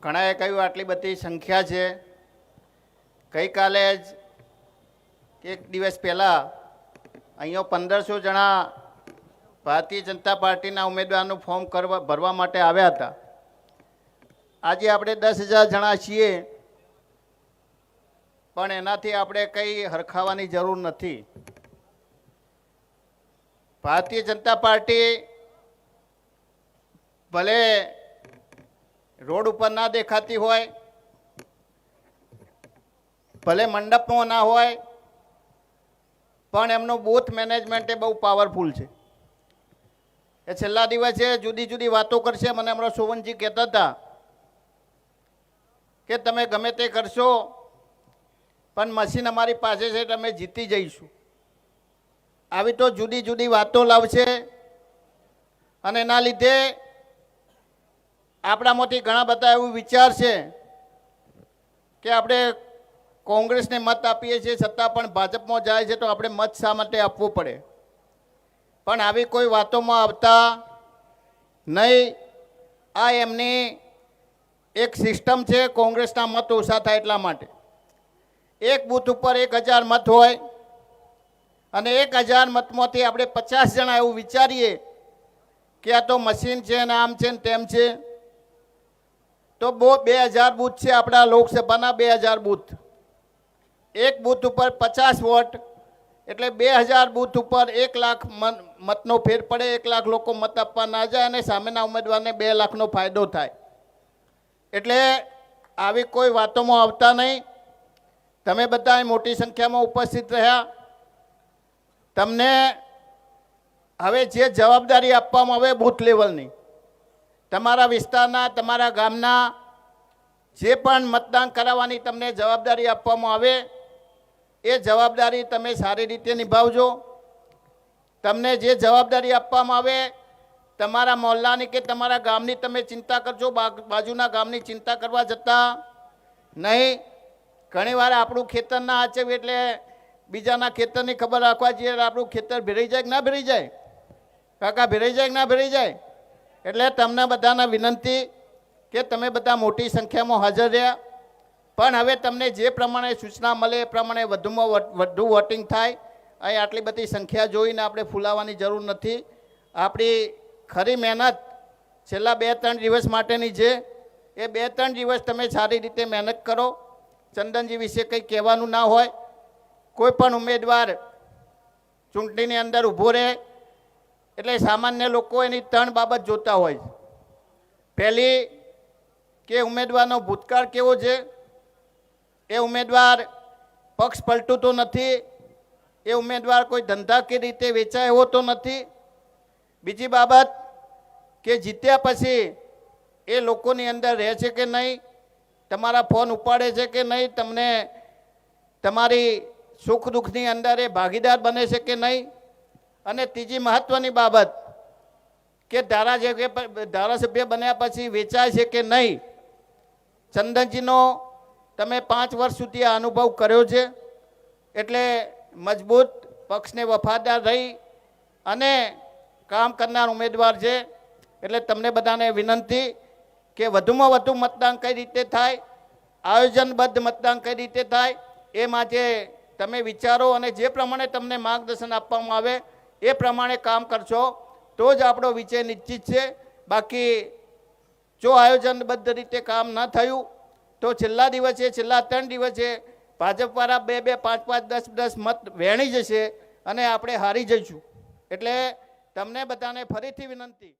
ઘણાએ કહ્યું આટલી બધી સંખ્યા છે। ગઈકાલે જ એક દિવસ પહેલાં અહીંયા 1500 જણા ભારતીય જનતા પાર્ટીના ઉમેદવારનું ફોર્મ ભરવા માટે આવ્યા હતા। આજે આપણે 10,000 જણા છીએ, પણ એનાથી આપણે કંઈ હરખાવાની જરૂર નથી। ભારતીય જનતા પાર્ટી ભલે રોડ ઉપર ના દેખાતી હોય, ભલે મંડપમાં ના હોય, પણ એમનું બૂથ મેનેજમેન્ટ એ બહુ પાવરફુલ છે। એ છેલ્લા દિવસે જુદી જુદી વાતો કરશે। મને હમણાં સોવનજી કહેતા હતા કે તમે ગમે તે કરશો, પણ મશીન અમારી પાસે છે, તમે જીતી જઈશું। આવી તો જુદી જુદી વાતો લાવશે, અને એના લીધે આપણામાંથી ઘણા બધા એવું વિચારશે કે આપણે કોંગ્રેસને મત આપીએ છીએ, છતાં પણ ભાજપમાં જાય છે, તો આપણે મત શા માટે આપવું પડે? પણ આવી કોઈ વાતોમાં આવતા નહીં। આ એમની એક સિસ્ટમ છે, કોંગ્રેસના મત ઓછા થાય એટલા માટે। એક બૂથ ઉપર 1000 મત હોય, અને 1000 મતમાંથી આપણે 50 જણા એવું વિચારીએ કે આ તો મશીન છે ને આમ છે ને તેમ છે, તો 2000 બૂથ છે આપણા લોકસભાના, 2000 બૂથ। એક બૂથ ઉપર 50 વોટ, એટલે 2000 બૂથ ઉપર 1 લાખ મતનો ફેર પડે। 1 લાખ લોકો મત આપવા ના જાય, અને સામેના ઉમેદવારને 2 લાખનો ફાયદો થાય। એટલે આવી કોઈ વાતોમાં આવતા નહીં। તમે બધા મોટી સંખ્યામાં ઉપસ્થિત રહ્યા। તમને હવે જે જવાબદારી આપવામાં આવે બૂથ લેવલની, તમારા વિસ્તારના, તમારા ગામના જે પણ મતદાન કરાવવાની તમને જવાબદારી આપવામાં આવે, એ જવાબદારી તમે સારી રીતે નિભાવજો। તમને જે જવાબદારી આપવામાં આવે, તમારા મોહલ્લાની કે તમારા ગામની તમે ચિંતા કરજો, બાજુના ગામની ચિંતા કરવા જતા નહીં। ઘણીવાર આપણું ખેતર ના આચવીએ એટલે બીજાના ખેતરની ખબર રાખવા જઈએ, આપણું ખેતર ભેરાઈ જાય કે ના ભેરાઈ જાય? કાકા, ભેરાઈ જાય કે ના ભેરાઈ જાય? એટલે તમને બધાને વિનંતી કે તમે બધા મોટી સંખ્યામાં હાજર રહ્યા, પણ હવે તમને જે પ્રમાણે સૂચના મળે એ પ્રમાણે વધુમાં વધુ વોટિંગ થાય। અહીં આટલી બધી સંખ્યા જોઈને આપણે ફૂલાવાની જરૂર નથી। આપણી ખરી મહેનત છેલ્લા 2-3 દિવસ માટેની છે। એ 2-3 દિવસ તમે સારી રીતે મહેનત કરો। ચંદનજી વિશે કંઈ કહેવાનું ના હોય। કોઈ પણ ઉમેદવાર ચૂંટણીની અંદર ઊભો રહે એટલે સામાન્ય લોકો એની 3 બાબત જોતા હોય છે। પહેલી કે ઉમેદવારનો ભૂતકાળ કેવો છે, એ ઉમેદવાર પક્ષ પલટું તો નથી, એ ઉમેદવાર કોઈ ધંધાકીય રીતે વેચાય એવો તો નથી। બીજી બાબત કે જીત્યા પછી એ લોકોની અંદર રહે છે કે નહીં, તમારા ફોન ઉપાડે છે કે નહીં, તમને તમારી સુખ દુઃખની અંદર એ ભાગીદાર બને છે કે નહીં। અને ત્રીજી મહત્ત્વની બાબત કે ધારાસભ્ય બન્યા પછી વેચાય છે કે નહીં। ચંદનજીનો તમે 5 વર્ષ સુધી આ અનુભવ કર્યો છે, એટલે મજબૂત પક્ષને વફાદાર રહી અને કામ કરનાર ઉમેદવાર છે। એટલે તમને બધાને વિનંતી કે વધુમાં વધુ મતદાન કઈ રીતે થાય, આયોજનબદ્ધ મતદાન કઈ રીતે થાય, એ માટે તમે વિચારો, અને જે પ્રમાણે તમને માર્ગદર્શન આપવામાં આવે એ પ્રમાણે કામ કરશો તો જ આપણો વિજય નિશ્ચિત છે। બાકી જો આયોજનબદ્ધ રીતે કામ ન થયું તો છેલ્લા દિવસે, છેલ્લા 3 દિવસે ભાજપવાળા 2-2, 5-5, 10-10 મત વહેણી જશે અને આપણે હારી જઈશું। એટલે તમને બધાને ફરીથી વિનંતી।